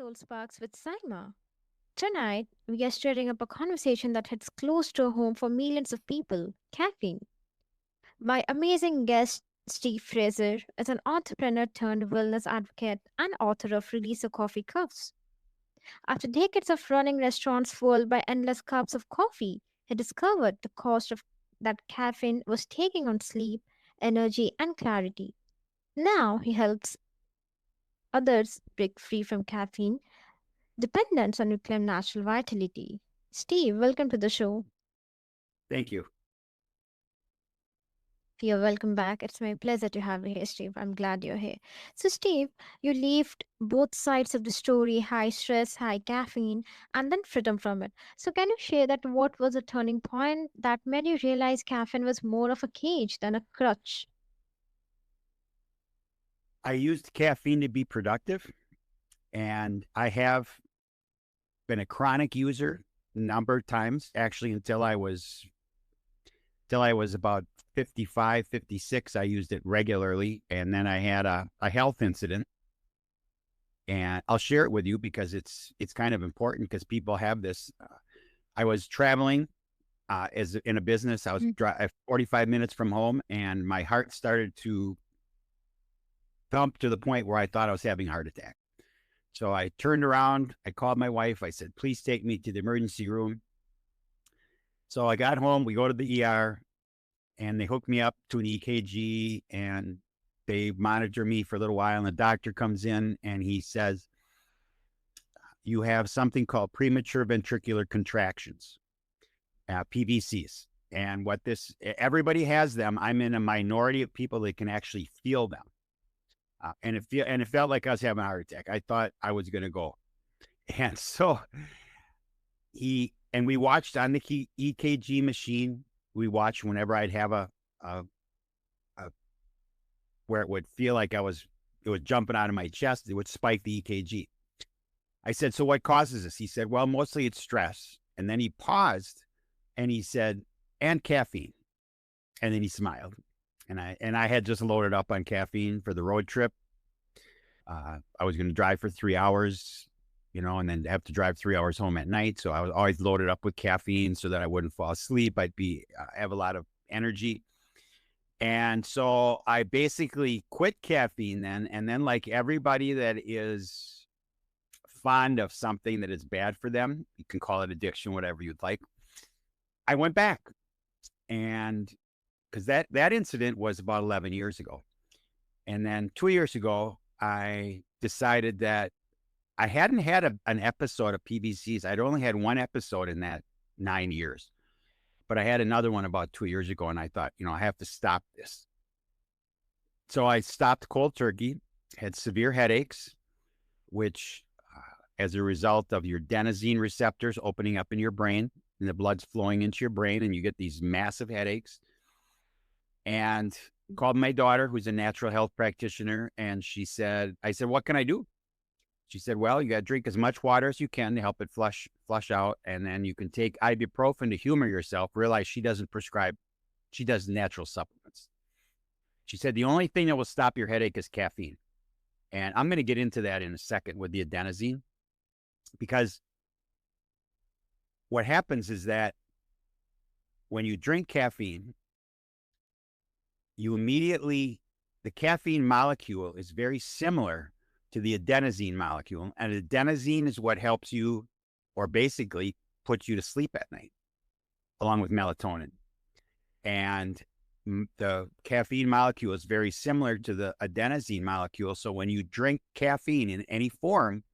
Soul Sparks with Saima. Tonight, we are stirring up a conversation that hits close to home for millions of people caffeine. My amazing guest, Steve Fraser, is an entrepreneur turned wellness advocate and author of Release Your Coffee Cups. After decades of running restaurants fueled by endless cups of coffee, he discovered the cost of that caffeine was taking on sleep, energy, and clarity. Now he helps others break free from caffeine dependence on reclaim natural vitality. Steve, welcome to the show. Thank you. You're welcome back. It's my pleasure to have you here, Steve. I'm glad you're here. So, Steve, you lived both sides of the story high stress, high caffeine, and then freedom from it. So, can you share that what was the turning point that made you realize caffeine was more of a cage than a crutch? I used caffeine to be productive, and I have been a chronic user a number of times, actually, until I was about 55, 56. I used it regularly, and then I had a health incident, and I'll share it with you because it's kind of important because people have this. I was traveling as in a business. I was 45 minutes from home, and my heart started to thump to the point where I thought I was having a heart attack. So I turned around, I called my wife. I said, please take me to the emergency room. So I got home, we go to the ER, and they hook me up to an EKG, and they monitor me for a little while. And the doctor comes in and he says, you have something called premature ventricular contractions, PVCs. And everybody has them. I'm in a minority of people that can actually feel them. And it felt like I was having a heart attack. I thought I was going to go. And so we watched on the EKG machine. We watched whenever I'd have a where it would feel like it was jumping out of my chest. It would spike the EKG. I said, so what causes this? He said, well, mostly it's stress. And then he paused and he said, and caffeine. And then he smiled. And I had just loaded up on caffeine for the road trip. I was going to drive for 3 hours, and then have to drive 3 hours home at night. So I was always loaded up with caffeine so that I wouldn't fall asleep. I'd have a lot of energy. And so I basically quit caffeine then. And then, like everybody that is fond of something that is bad for them, you can call it addiction, whatever you'd like. I went back, and because that incident was about 11 years ago. And then 2 years ago, I decided that I hadn't had an episode of PVCs. I'd only had one episode in that 9 years, but I had another one about 2 years ago. And I thought, I have to stop this. So I stopped cold turkey, had severe headaches, which as a result of your adenosine receptors opening up in your brain and the blood's flowing into your brain, and you get these massive headaches. And called my daughter, who's a natural health practitioner, and I said, what can I do? She said, well, you got to drink as much water as you can to help it flush out, and then you can take ibuprofen to humor yourself. Realize she does natural supplements. She said, the only thing that will stop your headache is caffeine. And I'm going to get into that in a second with the adenosine, because what happens is that when you drink caffeine, the caffeine molecule is very similar to the adenosine molecule. And adenosine is what helps you, or basically puts you to sleep at night, along with melatonin. And the caffeine molecule is very similar to the adenosine molecule. So when you drink caffeine in any form,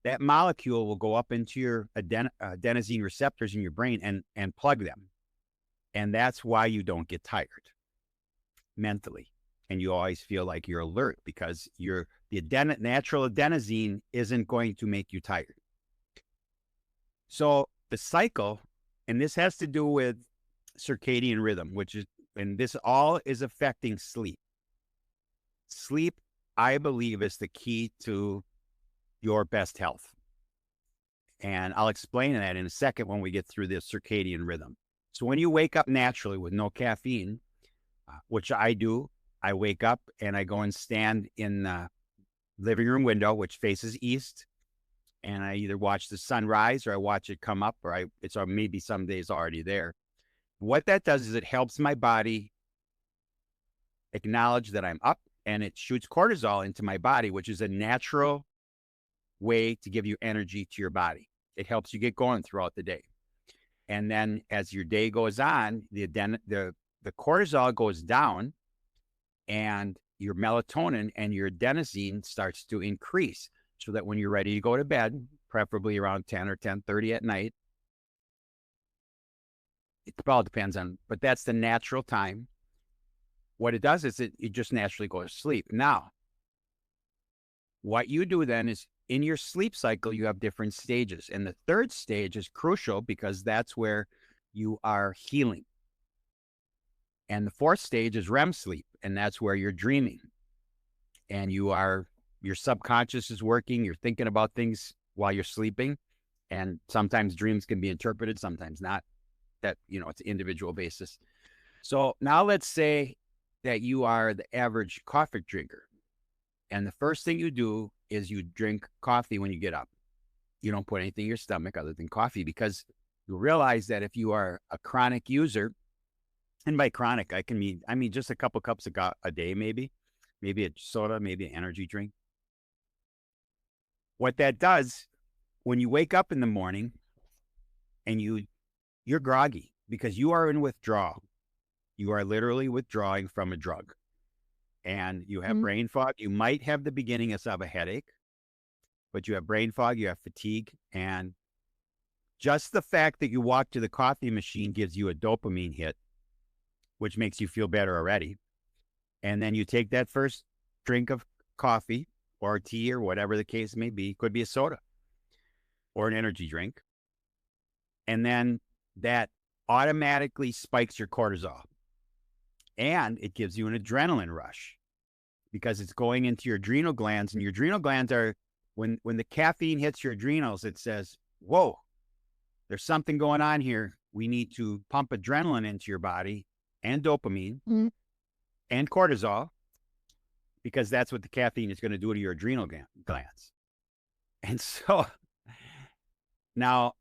that molecule will go up into your adenosine receptors in your brain and plug them. And that's why you don't get tired mentally. And you always feel like you're alert because the natural adenosine isn't going to make you tired. So the cycle, and this has to do with circadian rhythm, and this all is affecting sleep. Sleep, I believe, is the key to your best health. And I'll explain that in a second when we get through the circadian rhythm. So when you wake up naturally with no caffeine, which I do, I wake up and I go and stand in the living room window, which faces east. and I either watch the sunrise or I watch it come up, or or maybe some days already there. What that does is it helps my body acknowledge that I'm up, and it shoots cortisol into my body, which is a natural way to give you energy to your body. It helps you get going throughout the day. And then as your day goes on, the cortisol goes down, and your melatonin and your adenosine starts to increase, so that when you're ready to go to bed, preferably around 10 or 10:30 at night, it all depends on, but that's the natural time. What it does is it just naturally goes to sleep. Now, what you do then is, in your sleep cycle, you have different stages. And the third stage is crucial because that's where you are healing. And the fourth stage is REM sleep, and that's where you're dreaming. And your subconscious is working. You're thinking about things while you're sleeping. And sometimes dreams can be interpreted, sometimes not. That, it's an individual basis. So now let's say that you are the average coffee drinker. And the first thing you do is you drink coffee when you get up. You don't put anything in your stomach other than coffee, because you realize that if you are a chronic user, and by chronic, I mean just a couple cups a day, maybe a soda, maybe an energy drink. What that does, when you wake up in the morning and you're groggy because you are in withdrawal, you are literally withdrawing from a drug. And you have brain fog. You might have the beginnings of a headache, but you have brain fog, you have fatigue, and just the fact that you walk to the coffee machine gives you a dopamine hit, which makes you feel better already. And then you take that first drink of coffee or tea or whatever the case may be, could be a soda or an energy drink. And then that automatically spikes your cortisol, and it gives you an adrenaline rush, because it's going into your adrenal glands, and your adrenal glands are, when the caffeine hits your adrenals, it says, whoa, there's something going on here. We need to pump adrenaline into your body, and dopamine and cortisol, because that's what the caffeine is going to do to your adrenal glands. And so now,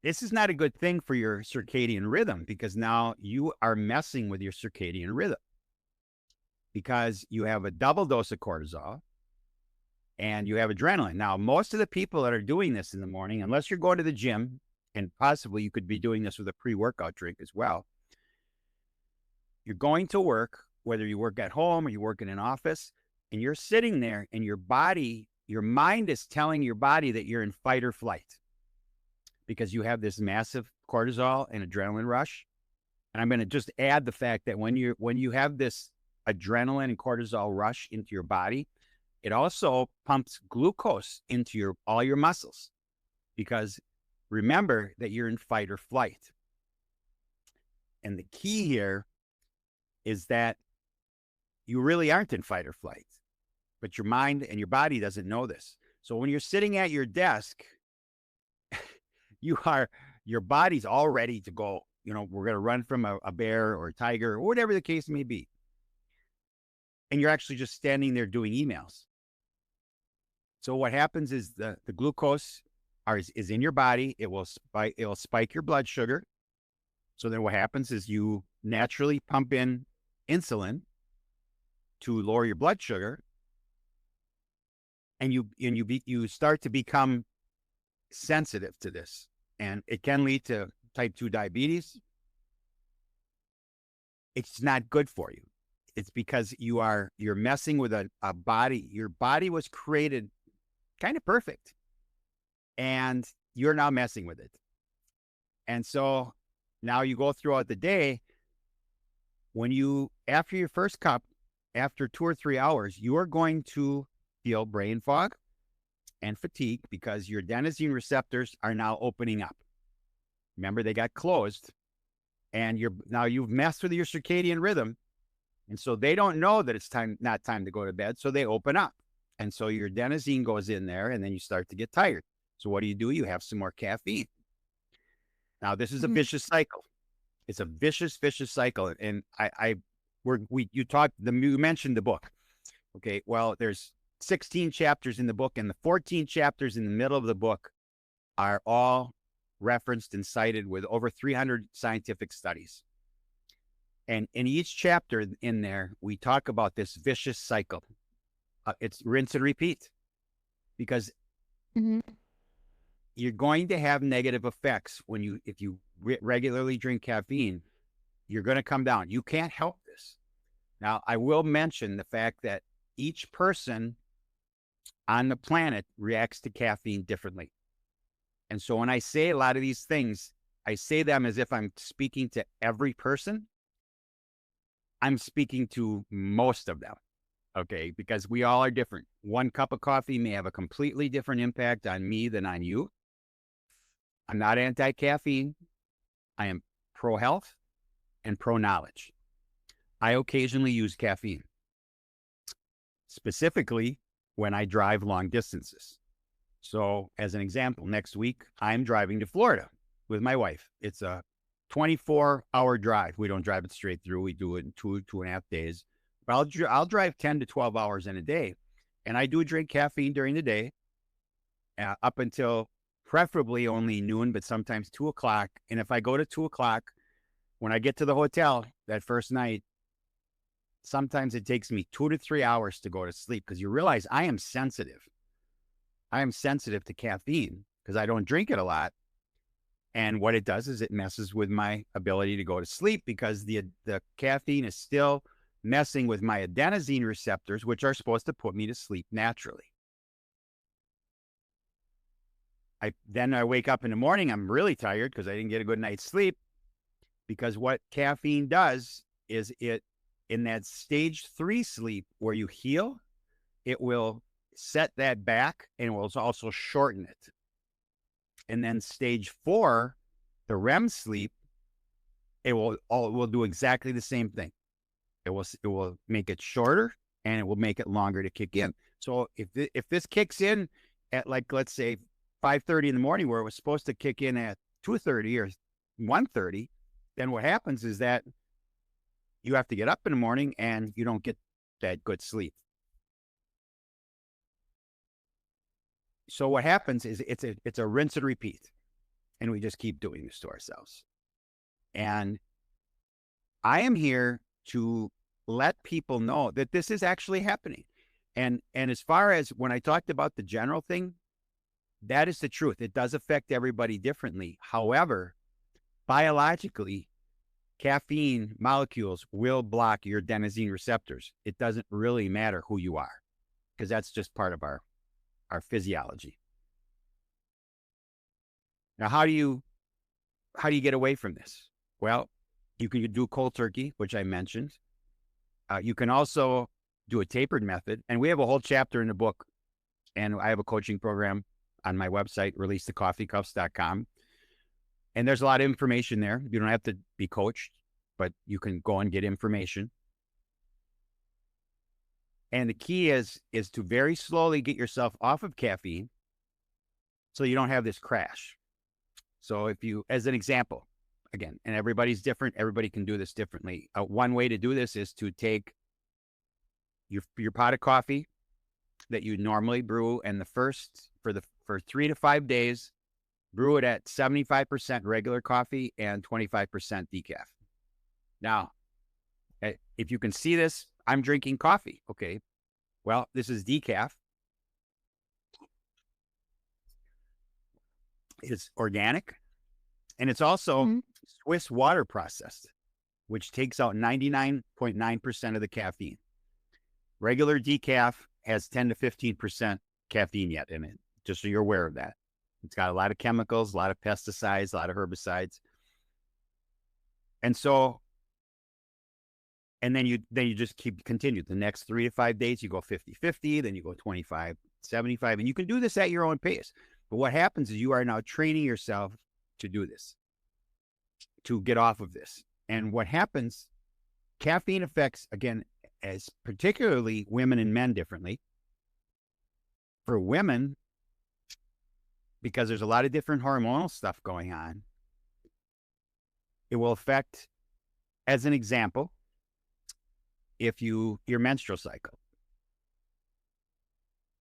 this is not a good thing for your circadian rhythm, because now you are messing with your circadian rhythm, because you have a double dose of cortisol and you have adrenaline. Now, most of the people that are doing this in the morning, unless you're going to the gym, and possibly you could be doing this with a pre-workout drink as well, you're going to work, whether you work at home or you work in an office, and you're sitting there, and your mind is telling your body that you're in fight or flight, because you have this massive cortisol and adrenaline rush. And I'm going to just add the fact that when you have this adrenaline and cortisol rush into your body, it also pumps glucose into all your muscles, because remember that you're in fight or flight. And the key here is that you really aren't in fight or flight, but your mind and your body doesn't know this. So when you're sitting at your desk, your body's all ready to go. We're going to run from a bear or a tiger or whatever the case may be. And you're actually just standing there doing emails. So what happens is the glucose is in your body. It'll spike your blood sugar. So then what happens is you naturally pump in insulin to lower your blood sugar, and you start to become sensitive to this, and it can lead to type 2 diabetes. It's not good for you. It's because you're messing with a body. Your body was created kind of perfect, and you're now messing with it. And so now you go throughout the day, after your first cup, after 2 or 3 hours, you are going to feel brain fog and fatigue, because your adenosine receptors are now opening up. Remember, they got closed, and you've messed with your circadian rhythm. And so they don't know that it's not time to go to bed. So they open up. And so your adenosine goes in there, and then you start to get tired. So what do? You have some more caffeine. Now, this is a vicious cycle. It's a vicious cycle. And you mentioned the book. Okay. Well, there's 16 chapters in the book, and the 14 chapters in the middle of the book are all referenced and cited with over 300 scientific studies. And in each chapter in there, we talk about this vicious cycle. It's rinse and repeat, because Mm-hmm. you're going to have negative effects if you regularly drink caffeine. You're going to come down. You can't help this. Now, I will mention the fact that each person on the planet reacts to caffeine differently. And so when I say a lot of these things, I say them as if I'm speaking to every person. I'm speaking to most of them, okay? Because we all are different. One cup of coffee may have a completely different impact on me than on you. I'm not anti-caffeine. I am pro-health and pro-knowledge. I occasionally use caffeine, specifically when I drive long distances. So as an example, next week, I'm driving to Florida with my wife. It's a 24-hour drive. We don't drive it straight through. We do it in 2.5 days. But I'll drive 10 to 12 hours in a day. And I do drink caffeine during the day up until preferably only noon, but sometimes 2 o'clock. And if I go to 2 o'clock, when I get to the hotel that first night, sometimes it takes me 2 to 3 hours to go to sleep, because you realize I am sensitive. I am sensitive to caffeine because I don't drink it a lot. And what it does is it messes with my ability to go to sleep, because the caffeine is still messing with my adenosine receptors, which are supposed to put me to sleep naturally. Then I wake up in the morning, I'm really tired because I didn't get a good night's sleep, because what caffeine does is it, in that stage 3 sleep where you heal, it will set that back and will also shorten it. And then stage 4, the REM sleep, it will do exactly the same thing. It will make it shorter, and it will make it longer to kick in. So if this kicks in at, like, let's say 5:30 in the morning, where it was supposed to kick in at 2:30 or 1:30, then what happens is that you have to get up in the morning and you don't get that good sleep. So what happens is it's a rinse and repeat, and we just keep doing this to ourselves. And I am here to let people know that this is actually happening. And as far as when I talked about the general thing, that is the truth. It does affect everybody differently. However, biologically, caffeine molecules will block your adenosine receptors. It doesn't really matter who you are, because that's just part of our physiology. Now, how do you get away from this? Well, you can do cold turkey, which I mentioned. You can also do a tapered method, and we have a whole chapter in the book, and I have a coaching program on my website, releasethecoffeecuffs.com. And there's a lot of information there. You don't have to be coached, but you can go and get information. And the key is to very slowly get yourself off of caffeine so you don't have this crash. So if you, as an example, again, and everybody's different, everybody can do this differently. One way to do this is to take your pot of coffee that you normally brew, and for 3 to 5 days, brew it at 75% regular coffee and 25% decaf. Now, if you can see this, I'm drinking coffee. Okay. Well, this is decaf. It's organic, and it's also Swiss water processed, which takes out 99.9% of the caffeine. Regular decaf has 10 to 15% caffeine yet in it, just so you're aware of that. It's got a lot of chemicals, a lot of pesticides, a lot of herbicides. And so, and then you just continue. The next 3 to 5 days, you go 50-50, then you go 25-75, and you can do this at your own pace. But what happens is you are now training yourself to do this, to get off of this. And what happens, caffeine affects, again, as particularly women and men differently. For women, because there's a lot of different hormonal stuff going on, it will affect, as an example, if your menstrual cycle.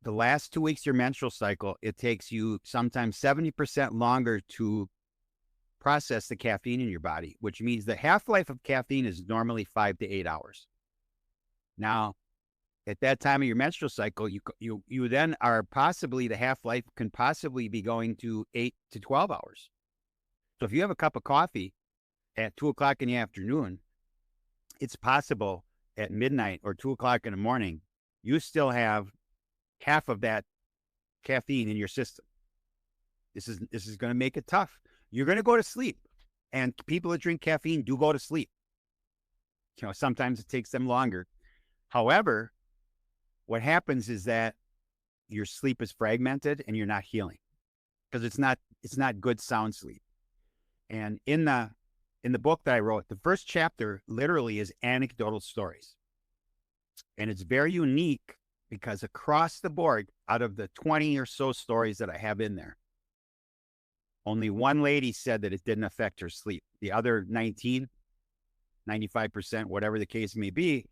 the last 2 weeks of your menstrual cycle, it takes you sometimes 70% longer to process the caffeine in your body, which means the half-life of caffeine is normally 5 to 8 hours. Now, at that time of your menstrual cycle, you then are possibly, the half-life can possibly be going to 8 to 12 hours. So if you have a cup of coffee at 2 o'clock in the afternoon, it's possible at midnight or 2 o'clock in the morning, you still have half of that caffeine in your system. This is going to make it tough. You're going to go to sleep, and people that drink caffeine do go to sleep. Sometimes it takes them longer. However, what happens is that your sleep is fragmented and you're not healing because it's not good sound sleep. And in the book that I wrote, the first chapter literally is anecdotal stories. And it's very unique because across the board, out of the 20 or so stories that I have in there, only one lady said that it didn't affect her sleep. The other 19, 95%, whatever the case may be,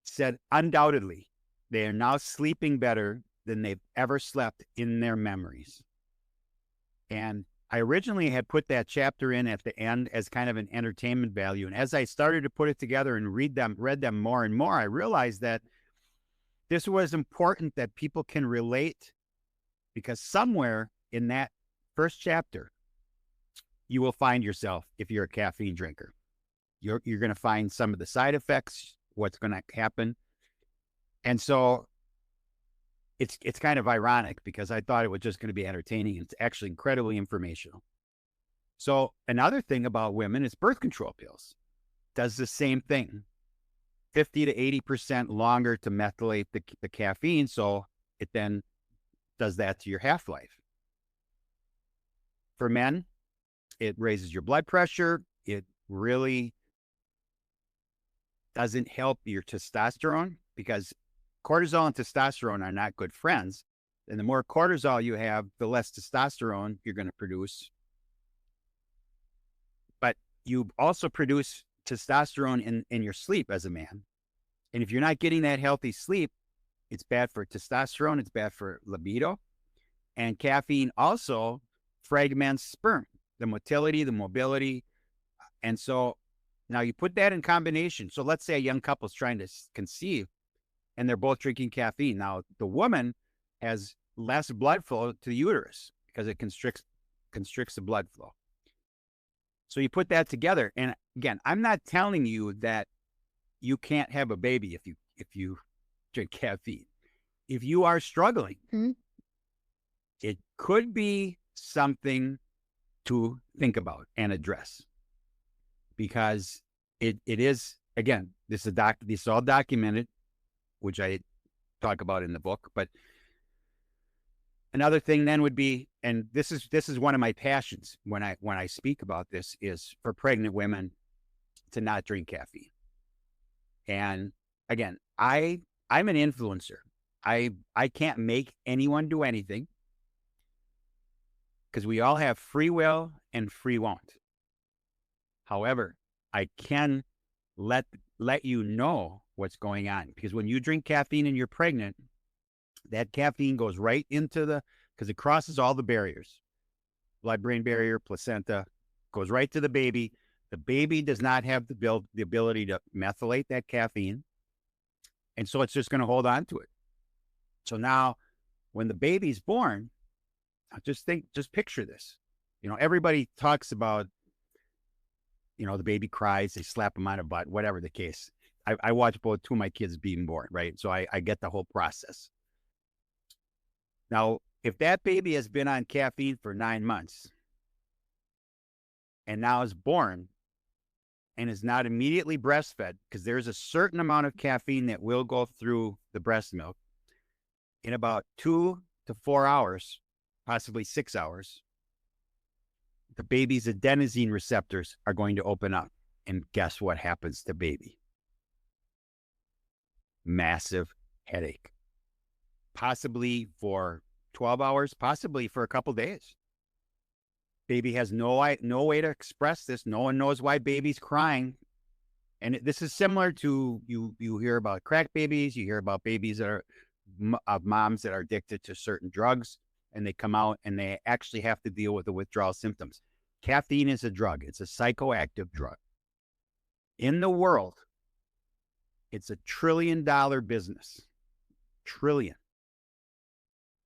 said undoubtedly they are now sleeping better than they've ever slept in their memories. And I originally had put that chapter in at the end as kind of an entertainment value. And as I started to put it together and read them more and more, I realized that this was important that people can relate, because somewhere in that first chapter, you will find yourself, if you're a caffeine drinker. You're going to find some of the side effects, what's going to happen. And so it's kind of ironic because I thought it was just going to be entertaining. It's actually incredibly informational. So another thing about women is birth control pills. Does the same thing. 50 to 80% longer to methylate the caffeine. So it then does that to your half-life. For men, it raises your blood pressure. It really doesn't help your testosterone because cortisol and testosterone are not good friends. And the more cortisol you have, the less testosterone you're going to produce. But you also produce testosterone in your sleep as a man. And if you're not getting that healthy sleep, it's bad for testosterone. It's bad for libido. And caffeine also fragments sperm, the motility, the mobility. And so now you put that in combination. So let's say a young couple's trying to conceive and they're both drinking caffeine. Now the woman has less blood flow to the uterus because it constricts the blood flow. So you put that together. And again, I'm not telling you that you can't have a baby if you drink caffeine. If you are struggling, it could be something to think about and address, because it is, again, this is all documented, which I talk about in the book. But another thing then would be, and this is one of my passions when I speak about this, is for pregnant women to not drink caffeine. And again, I'm an influencer. I can't make anyone do anything because we all have free will and free want. However, I can let you know what's going on, because when you drink caffeine and you're pregnant, that caffeine goes right into because it crosses all the barriers, blood-brain barrier, placenta, goes right to the baby. The baby does not have the ability to methylate that caffeine. And so it's just going to hold on to it. So now when the baby's born, just picture this. Everybody talks about, the baby cries, they slap them on the butt, whatever the case. I watched two of my kids being born, right? So I get the whole process. Now, if that baby has been on caffeine for 9 months and now is born and is not immediately breastfed, because there's a certain amount of caffeine that will go through the breast milk, in about 2 to 4 hours, possibly 6 hours, the baby's adenosine receptors are going to open up. And guess what happens to baby? Massive headache. Possibly for 12 hours, possibly for a couple days. Baby has no way to express this. No one knows why baby's crying. And this is similar to, you hear about crack babies, you hear about babies that are of moms that are addicted to certain drugs, and they come out and they actually have to deal with the withdrawal symptoms. Caffeine is a drug. It's a psychoactive drug. In the world, it's a $1 trillion business. Trillion.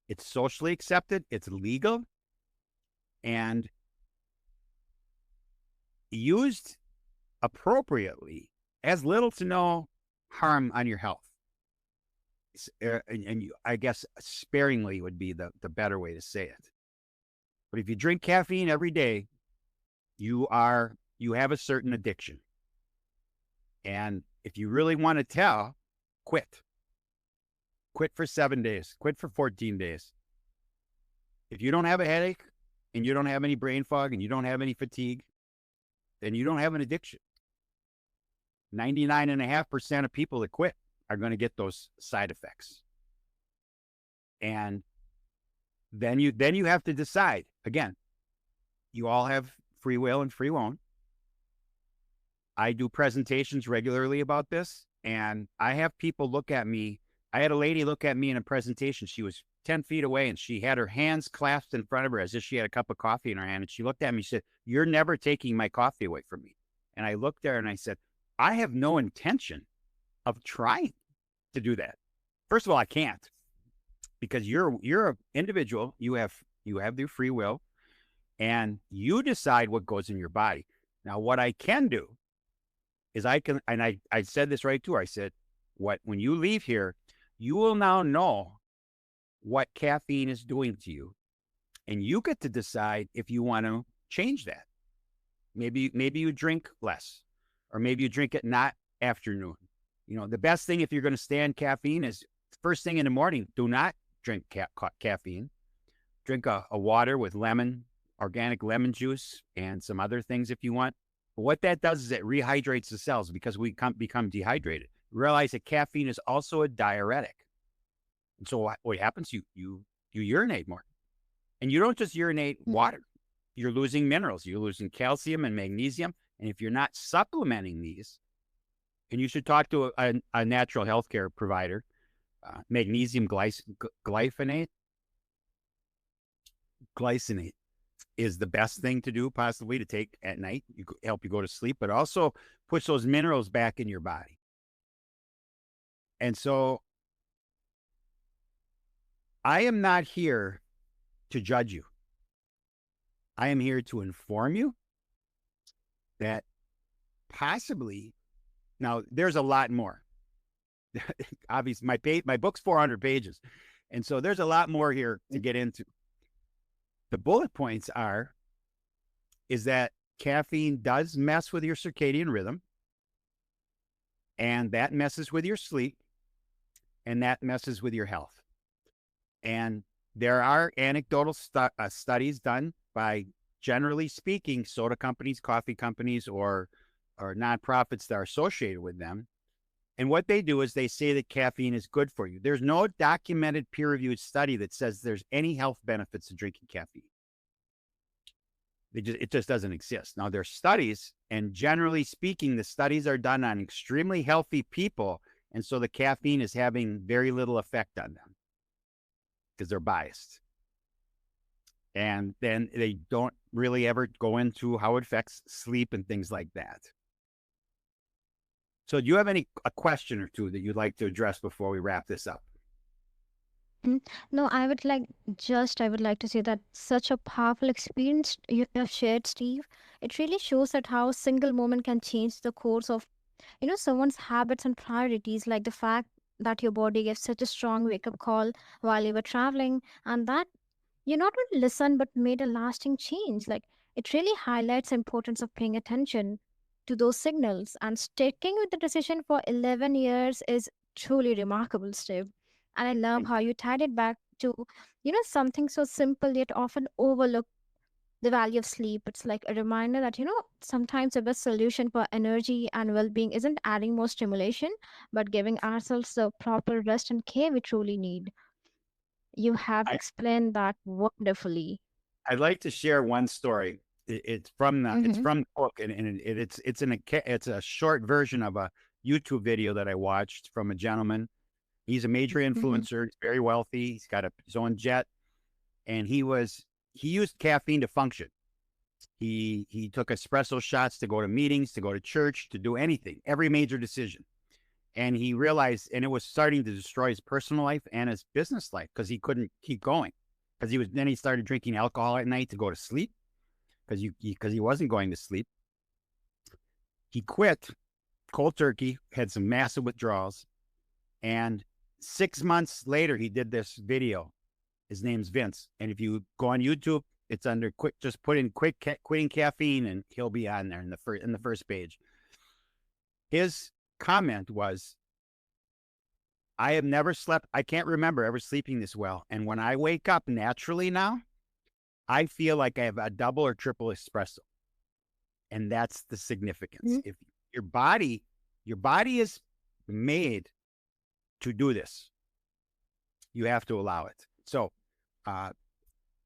It's socially accepted. It's legal. And used appropriately has little to no harm on your health. And I guess sparingly would be the better way to say it. But if you drink caffeine every day, you have a certain addiction. And if you really want to tell, quit. Quit for 7 days. Quit for 14 days. If you don't have a headache and you don't have any brain fog and you don't have any fatigue, then you don't have an addiction. 99.5% of people that quit are going to get those side effects. And then you have to decide. Again, you all have free will and free won't. I do presentations regularly about this, and I have people look at me. I had a lady look at me in a presentation. She was 10 feet away, and she had her hands clasped in front of her as if she had a cup of coffee in her hand. And she looked at me and said, "You're never taking my coffee away from me." And I looked at her and I said, "I have no intention of trying to do that. First of all, I can't, because you're an individual. You have your free will, and you decide what goes in your body. Now, what I can do is I said this right to her. I said, when you leave here, you will now know what caffeine is doing to you, and you get to decide if you want to change that. Maybe you drink less, or maybe you drink it not afternoon. The best thing if you're going to stand caffeine is first thing in the morning. Do not drink caffeine. Drink a water with organic lemon juice, and some other things if you want. But what that does is it rehydrates the cells, because we become dehydrated. Realize that caffeine is also a diuretic. And so what happens? You urinate more. And you don't just urinate water. You're losing minerals. You're losing calcium and magnesium. And if you're not supplementing these, and you should talk to a natural healthcare provider, magnesium glycinate is the best thing to do, possibly, to take at night. Help you go to sleep, but also puts those minerals back in your body. And so I am not here to judge you. I am here to inform you that possibly, now there's a lot more. Obviously, my book's 400 pages. And so there's a lot more here to get into. The bullet points is that caffeine does mess with your circadian rhythm, and that messes with your sleep, and that messes with your health. And there are anecdotal studies done by, generally speaking, soda companies, coffee companies, or nonprofits that are associated with them. And what they do is they say that caffeine is good for you. There's no documented peer-reviewed study that says there's any health benefits to drinking caffeine. It just doesn't exist. Now, there's studies, and generally speaking, the studies are done on extremely healthy people, and so the caffeine is having very little effect on them because they're biased. And then they don't really ever go into how it affects sleep and things like that. So do you have a question or two that you'd like to address before we wrap this up? No, I would like to say that such a powerful experience you have shared, Steve. It really shows that how a single moment can change the course of, someone's habits and priorities, like the fact that your body gave such a strong wake-up call while you were traveling, and that you not only listened but made a lasting change. Like, it really highlights the importance of paying attention to those signals, and sticking with the decision for 11 years is truly remarkable, Steve. And I love how you tied it back to, something so simple yet often overlooked, the value of sleep. It's like a reminder that, sometimes the best solution for energy and well-being isn't adding more stimulation, but giving ourselves the proper rest and care we truly need. You have I, explained that wonderfully. I'd like to share one story. It's from Mm-hmm. the book, and it's a short version of a YouTube video that I watched from a gentleman He's a major Mhm. influencer. He's very wealthy. He's got his own jet, and he used caffeine to function. He took espresso shots to go to meetings, to go to church, to do anything, every major decision. And he realized, and it was starting to destroy his personal life and his business life because he couldn't keep going. Because he started drinking alcohol at night to go to sleep because he wasn't going to sleep. He quit cold turkey, had some massive withdrawals, and 6 months later he did this video. His name's Vince, and if you go on YouTube, it's under quick. Just put in quitting caffeine, and he'll be on there in the first page. His comment was, I have never slept. I can't remember ever sleeping this well. And when I wake up naturally now, I feel like I have a double or triple espresso. And that's the significance. Mhm. If your body is made to do this, you have to allow it. So,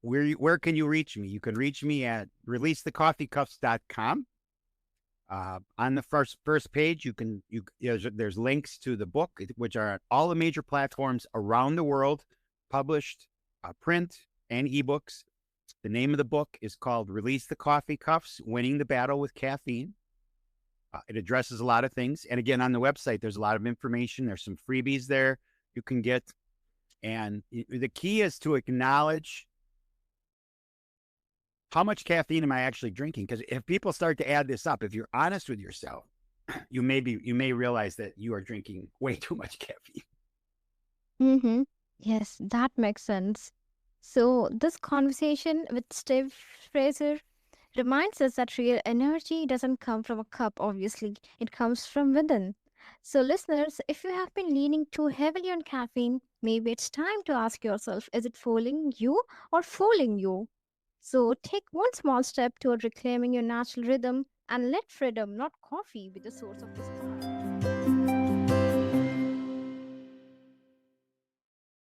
where can you reach me? You can reach me at releasethecoffeecups.com. On the first page, there's links to the book, which are on all the major platforms around the world, published print and ebooks. The name of the book is called "Release the Coffee Cuffs: Winning the Battle with Caffeine." It addresses a lot of things, and again, on the website, there's a lot of information. There's some freebies there you can get, and the key is to acknowledge how much caffeine am I actually drinking? Because if people start to add this up, if you're honest with yourself, you may realize that you are drinking way too much caffeine. Mhm. Yes, that makes sense. So, this conversation with Steve Fraser reminds us that real energy doesn't come from a cup, obviously, it comes from within. So, listeners, if you have been leaning too heavily on caffeine, maybe it's time to ask yourself, is it fooling you or fooling you? So, take one small step toward reclaiming your natural rhythm and let freedom, not coffee, be the source of this power.